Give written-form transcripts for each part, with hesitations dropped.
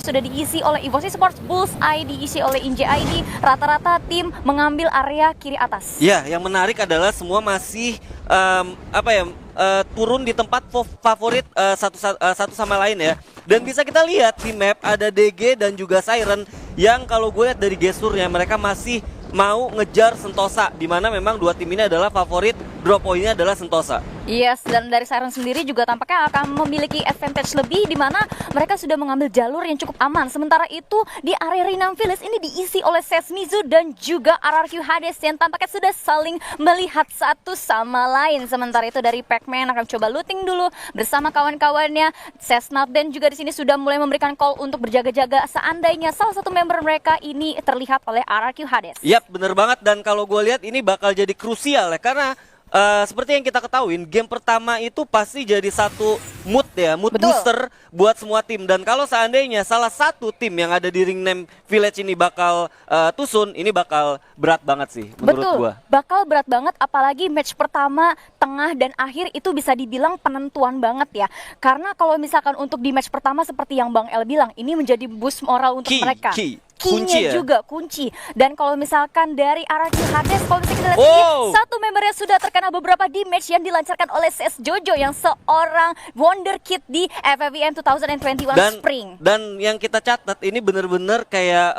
sudah diisi oleh EVOS Esports, Bullseye diisi oleh INJID. Rata-rata tim mengambil area kiri atas. Ya, yang menarik adalah semua masih turun di tempat favorit satu sama lain ya. Dan bisa kita lihat di map ada DG dan juga Siren yang kalau gue lihat dari gesturnya mereka masih mau ngejar Sentosa, di mana memang dua tim ini adalah favorit, drop poinnya adalah Sentosa. Yes, dan dari Siren sendiri juga tampaknya akan memiliki advantage lebih, di mana mereka sudah mengambil jalur yang cukup aman. Sementara itu di area Rinam Village ini diisi oleh Sesmizu dan juga RRQ Hades yang tampaknya sudah saling melihat satu sama lain. Sementara itu dari Pac-Man akan coba looting dulu bersama kawan-kawannya. Sesnat dan juga di sini sudah mulai memberikan call untuk berjaga-jaga seandainya salah satu member mereka ini terlihat oleh RRQ Hades. Yap, bener banget, dan kalau gue lihat ini bakal jadi krusial ya, karena seperti yang kita ketahuin, game pertama itu pasti jadi satu mood ya, mood Betul. booster buat semua tim. Dan kalau seandainya salah satu tim yang ada di Ringnam Village ini bakal tusun, ini bakal berat banget sih menurut Betul, gua. bakal berat banget, apalagi match pertama, tengah, dan akhir itu bisa dibilang penentuan banget ya. Karena kalau misalkan untuk di match pertama seperti yang Bang El bilang, ini menjadi boost moral untuk mereka. Key-nya Kunci ya? juga kunci. Dan kalau misalkan dari RRQ Hades, kalau misalkan kita lihat ini, satu membernya sudah terkena beberapa damage yang dilancarkan oleh Ses Jojo yang seorang wonderkid di FFVM 2021 Spring. Dan yang kita catat ini bener-bener kayak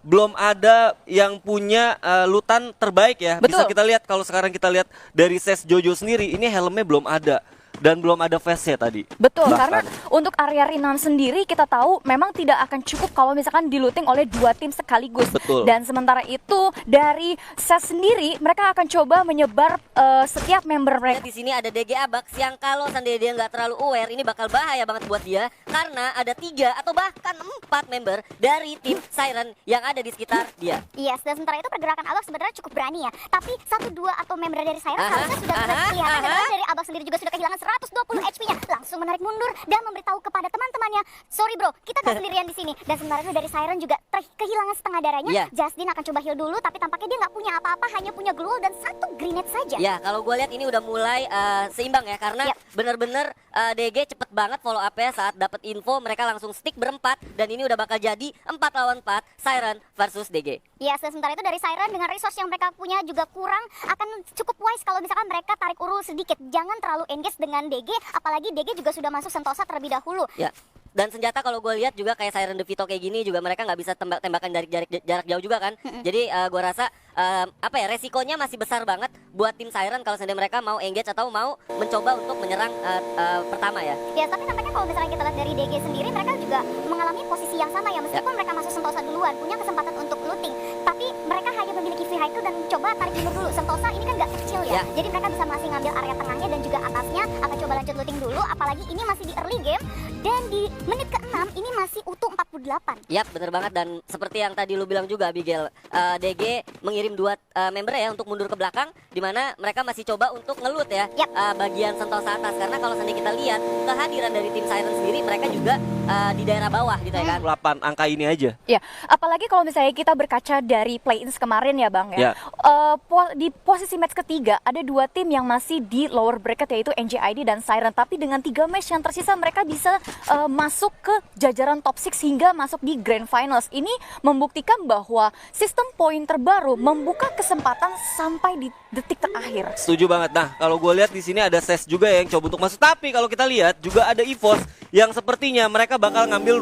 belum ada yang punya lutan terbaik ya. Betul. Bisa kita lihat kalau sekarang kita lihat dari Ses Jojo sendiri, ini helmnya belum ada. Dan belum ada face-nya tadi. Betul, Bahkan. karena untuk area Rinam sendiri kita tahu memang tidak akan cukup kalau misalkan diluting oleh dua tim sekaligus. Betul. Dan sementara itu dari Ses sendiri mereka akan coba menyebar setiap member mereka. Di sini ada DG Abax yang kalau seandainya dia nggak terlalu aware, ini bakal bahaya banget buat dia karena ada 3 atau bahkan 4 member dari tim Siren yang ada di sekitar dia. Yes, dan sementara itu pergerakan Abax sebenarnya cukup berani ya. Tapi 1-2 atau member dari Siren seharusnya sudah kelihatan. Dan dari Abax sendiri juga sudah kehilangan 120 HP-nya. Langsung menarik mundur dan memberitahu kepada teman-temannya, sorry bro, kita gak sendirian di sini. Dan sementara itu dari Siren juga kehilangan setengah darahnya. Yeah. Justin akan coba heal dulu, tapi tampaknya dia nggak punya apa-apa, hanya punya glue dan 1 grenade saja. Ya, kalau gue lihat ini udah mulai seimbang ya, karena bener-bener DG cepet banget follow up ya saat dapat info, mereka langsung stick berempat dan ini udah bakal jadi 4 lawan 4 Siren versus DG. Yes, dan sementara itu dari Siren dengan resource yang mereka punya juga kurang, akan cukup wise kalau misalkan mereka tarik urul sedikit. Jangan terlalu engage dengan DG, apalagi DG juga sudah masuk Sentosa terlebih dahulu. Ya. Dan senjata kalau gue lihat juga kayak Siren DeVito kayak gini juga mereka nggak bisa tembakan dari jarak jauh juga kan. Jadi gue rasa resikonya masih besar banget buat tim Siren kalau seandainya mereka mau engage atau mau mencoba untuk menyerang pertama ya. Ya, tapi nampaknya kalau misalnya kita lihat dari DG sendiri, mereka juga mengalami posisi yang sama ya. Meskipun mereka masuk Sentosa duluan, punya kesempatan untuk looting, tapi mereka hanya memiliki vehicle dan coba tarik mundur dulu. Sentosa ini kan nggak kecil ya. Jadi mereka bisa masih ngambil area tengahnya dan juga atasnya, akan coba lanjut looting dulu. Apalagi ini masih di early game dan di menit ke-6 ini masih utuh 48. Yap, bener banget, dan seperti yang tadi lu bilang juga Abigail, DG mengirim 2 member ya untuk mundur ke belakang, di mana mereka masih coba untuk ngelut ya bagian Sentosa atas, karena kalau seandainya kita lihat kehadiran dari tim Siren sendiri, mereka juga di daerah bawah gitu ya kan. 8 angka ini aja. Ya, apalagi kalau misalnya kita berkaca dari play-ins kemarin ya Bang ya. Di posisi match ketiga ada 2 tim yang masih di lower bracket, yaitu NJID dan Siren. Tapi dengan 3 match yang tersisa mereka bisa masuk ke jajaran top 6 hingga masuk di grand finals. Ini membuktikan bahwa sistem poin terbaru membuka kesempatan sampai di detik terakhir. Setuju banget. Nah, kalau gue lihat di sini ada Ses juga yang coba untuk masuk. Tapi kalau kita lihat juga ada EVOS yang sepertinya mereka bakal ngambil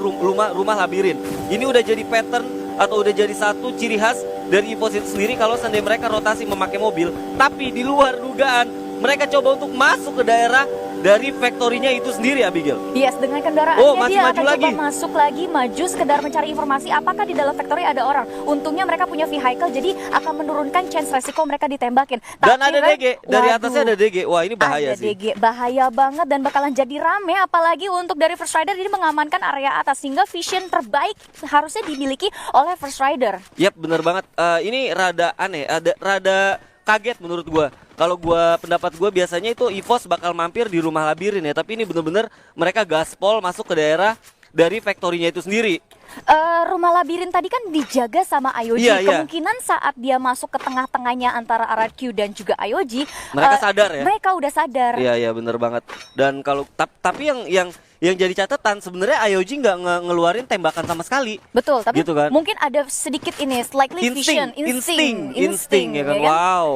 rumah labirin. Ini udah jadi pattern atau udah jadi satu ciri khas dari EVOS itu sendiri kalau seandainya mereka rotasi memakai mobil. Tapi di luar dugaan mereka coba untuk masuk ke daerah dari factory-nya itu sendiri, Abigail. Yes, dengan kendaraannya dia akan lagi. coba masuk lagi, maju sekedar mencari informasi apakah di dalam factory ada orang. Untungnya mereka punya vehicle, jadi akan menurunkan chance resiko mereka ditembakin. Dan ada DG, dari atasnya ada DG. Wah, ini bahaya ada sih. DG, bahaya banget dan bakalan jadi rame, apalagi untuk dari First Rider ini mengamankan area atas, sehingga vision terbaik harusnya dimiliki oleh First Rider. Yap, bener banget. Ini rada aneh, rada kaget menurut gua. Kalau pendapat gue biasanya itu EVOS bakal mampir di rumah labirin ya, tapi ini bener-bener mereka gaspol masuk ke daerah dari factory-nya itu sendiri. Rumah labirin tadi kan dijaga sama IOG. Kemungkinan saat dia masuk ke tengah-tengahnya antara RRQ dan juga IOG, mereka sadar ya. Mereka udah sadar. Iya bener banget. Dan kalau tapi yang jadi catatan sebenarnya IOG nggak ngeluarin tembakan sama sekali. Betul, tapi Gitu kan? mungkin ada sedikit ini slightly vision, insting ya kan. Wow,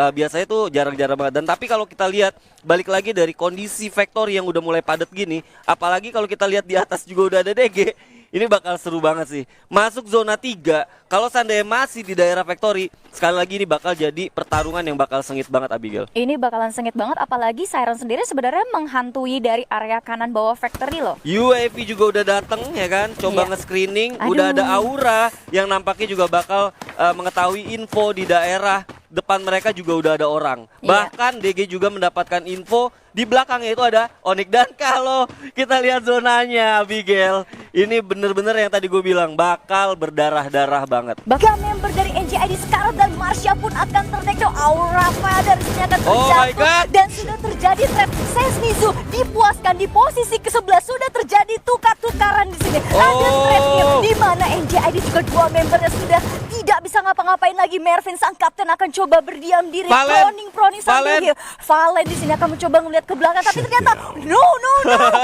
biasanya tuh jarang-jarang banget. Dan tapi kalau kita lihat balik lagi dari kondisi Factory yang udah mulai padat gini, apalagi kalau kita lihat di atas juga udah ada DG. Ini bakal seru banget sih. Masuk zona 3, kalau seandainya masih di daerah Factory, sekali lagi ini bakal jadi pertarungan yang bakal sengit banget, Abigail. Ini bakalan sengit banget, apalagi Siren sendiri sebenarnya menghantui dari area kanan bawah Factory loh. UAV juga udah dateng ya kan, coba Iya. nge-screening, Aduh. udah ada Aura yang nampaknya juga bakal mengetahui info di daerah depan mereka juga udah ada orang. Iya. Bahkan DG juga mendapatkan info di belakangnya itu ada Onyx. Dan kalau kita lihat zonanya, Abigail, ini bener-bener yang tadi gue bilang bakal berdarah-darah banget. Bahkan member dari NJID Scarlet dan Marsha pun akan terdeteksi. Aura Father di sini akan Oh my terjatuh God. dan sudah terjadi threat. Sesmizu dipuaskan di posisi ke-11, sudah terjadi tukar-tukaran di sini. Ada threat kill di mana NJID juga dua membernya sudah tidak bisa ngapa-ngapain lagi. Mervin sang kapten akan coba berdiam diri. Valen. Proning sambil Valen. heal. Valen di sini akan mencoba melihat ke belakang, tapi ternyata no.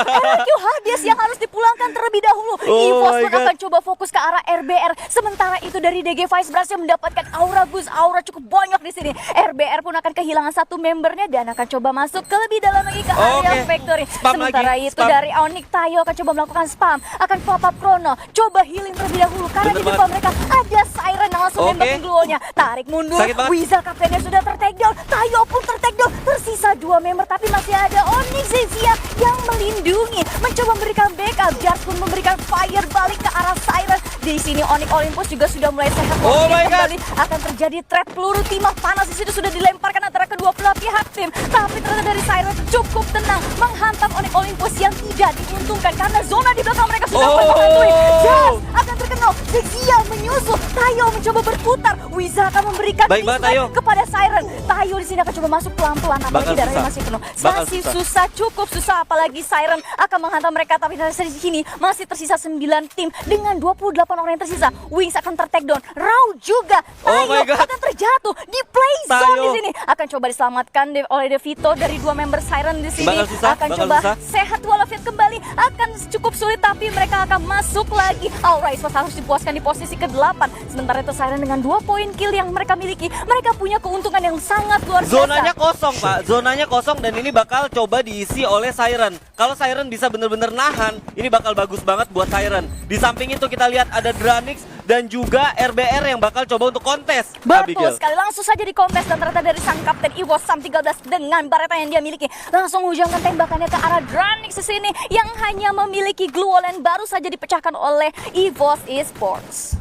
RQ Hades yang harus dipulangkan terlebih dahulu. Oh EVOS my pun God. akan coba fokus ke arah RBR. Sementara itu dari DG Vice berhasil mendapatkan aura boost, aura cukup banyak di sini. RBR pun akan kehilangan satu membernya dan akan coba masuk ke lebih dalam lagi ke area Oke. Factory. Spam Sementara lagi, itu spam. dari Onyx Tayo akan coba melakukan spam, akan pop up Chrono, coba healing terlebih dahulu karena Bener di depan banget. mereka ada Siren yang langsung Oke. nembakin glownya. Tarik mundur, Sakit banget. Weasel kaptennya sudah ter-take down, Tayo pun ter-take down. Tersisa dua member tapi masih ada Onyx Zezia yang melindungi, mencoba memberikan backup. Jars pun memberikan fire balik ke arah Siren. Di sini Onyx Olympus juga sudah mulai sehat. Oh Mungkin my God. kembali akan terjadi threat peluru timah panas di situ sudah dilemparkan antara kedua belah pihak tim. Tapi ternyata dari Siren cukup tenang menghantam Onyx Olympus yang tidak diuntungkan karena zona di belakang mereka sudah mulai menghantui. Jars akan terkenal. Zexia menyusul. Tayo mencoba berputar. Wiza akan memberikan Baik banget, dismiss Tayo. kepada Siren. Tayo di sini akan coba masuk pelan-pelan apalagi Bakal darahnya susah. masih penuh. Bakal Masih susah. susah, cukup susah apalagi Siren akan menghantam mereka tapi dari sini masih tersisa 9 tim dengan 28 orang yang tersisa. Wings akan ter-take down. Rau juga. Oh Tayo my God. akan terjatuh di play zone Tayo. di sini. Akan coba diselamatkan oleh Devito dari dua member Siren di sini. Bakal susah, Akan bakal coba susah. sehat walafiat kembali. Akan cukup sulit tapi mereka akan masuk lagi. Alright, harus dipuaskan di posisi ke-8. Sementara itu Siren dengan 2 poin kill yang mereka miliki, mereka punya keuntungan yang sangat luar biasa. Zonanya kosong, Pak. Zonanya kosong dan ini bakal coba diisi oleh Siren. Kalau Siren bisa bener-bener nahan, ini bakal bagus banget buat Siren. Di samping itu kita lihat ada Dranix dan juga RBR yang bakal coba untuk kontes. Betul Abigail. sekali, langsung saja di kontes dan ternyata dari sang kapten EVOS Sam 13 dengan bareta yang dia miliki langsung menghujamkan tembakannya ke arah Dranix di sini yang hanya memiliki glue wall yang baru saja dipecahkan oleh EVOS Esports.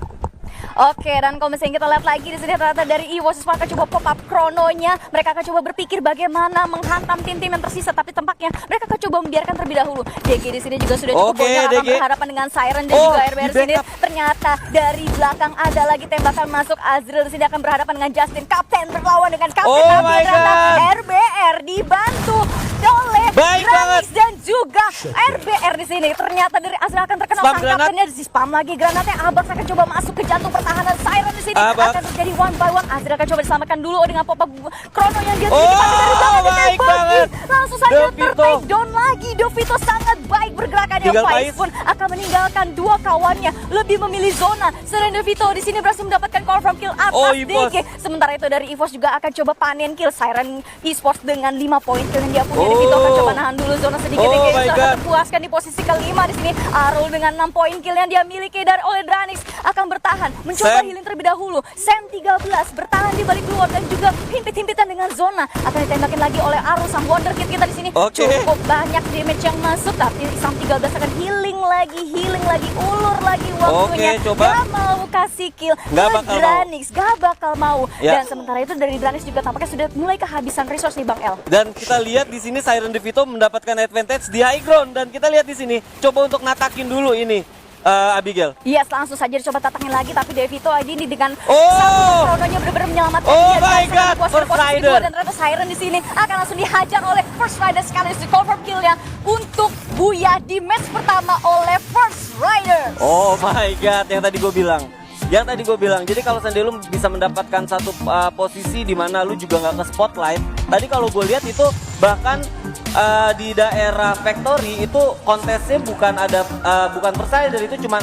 Oke, dan kalau misalnya kita lihat lagi di sini ternyata dari EVOS Esports akan coba pop up Chrononya. Mereka akan coba berpikir bagaimana menghantam tim-tim yang tersisa, tapi tampaknya mereka akan coba membiarkan terlebih dahulu. DG di sini juga sudah cukup Oke, banyak akan DG. berhadapan dengan Siren dan Oh, juga RBR di sini. backup. Ternyata dari belakang ada lagi tembakan masuk. Azril di sini akan berhadapan dengan Justin. Kapten berlawan dengan Kapten. Oh Tapi my ternyata God. RBR dibantu oleh Baik Granix banget. dan juga RBR di sini. Ternyata dari Azril akan terkenal Spam sang granat. kaptennya di spam lagi granatnya. Abax akan coba masuk ke jantung pertahanan Siren di sini. Abax. Akan terjadi one by one. Azril akan coba diselamatkan dulu dengan pop-up Chrono yang dia Oh, miliki. Tapi dari belakang baik ditembaki. banget. Langsung saja Devito. ter-take down lagi. Devito sangat baik bergerakannya. Tinggal Faiz Faiz. pun akan meninggalkan dua kawannya, lebih memilih zona. Selain Devito di sini berhasil mendapatkan confirm kill atas Oh, EVOS. DG. Sementara itu dari EVOS juga akan coba panen kill Siren Esports dengan 5 poin kill yang dia punya. Oh. Devito akan coba nahan dulu zona sedikit. Oh DG my sudah God. terpuaskan di posisi ke-5 di sini. Arul dengan 6 poin kill yang dia miliki dari oleh Dranix akan bertahan, mencoba Sam. healing terlebih dahulu. Sam 13 bertahan di balik luar dan juga himpit-himpitan dengan zona. Akan ditembakin lagi oleh Arul sang wonderkid kita di sini. Oke. Cukup banyak damage yang masuk tapi Sam 13 akan healing lagi, ulur lagi waktunya. Oke, coba. Gak mau kasih kill Nggak ke bakal mau. Dranix, gak bakal mau. Ya. Dan sementara itu dari Dranix juga tampaknya sudah mulai kehabisan resource nih Bang El. Dan kita lihat di sini Siren Devito mendapatkan advantage di high ground dan kita lihat di sini coba untuk natakin dulu ini Abigail. Yes, langsung saja dicoba tatangin lagi tapi Devito ini dengan Oh. satu chrononya benar-benar menyelamatkan Oh dia. my Dan sangat God, puas pada First posisi Rider. kedua. Dan ternyata Siren di sini akan langsung dihajar oleh First Rider sekaligus di confirm killnya untuk Buya di match pertama oleh First Rider. Oh my god, yang tadi gue bilang. Jadi kalau seandainya lu bisa mendapatkan satu posisi di mana lu juga nggak ke spotlight. Tadi kalau gue lihat itu bahkan di daerah Factory itu kontesnya bukan ada bukan per side, itu cuma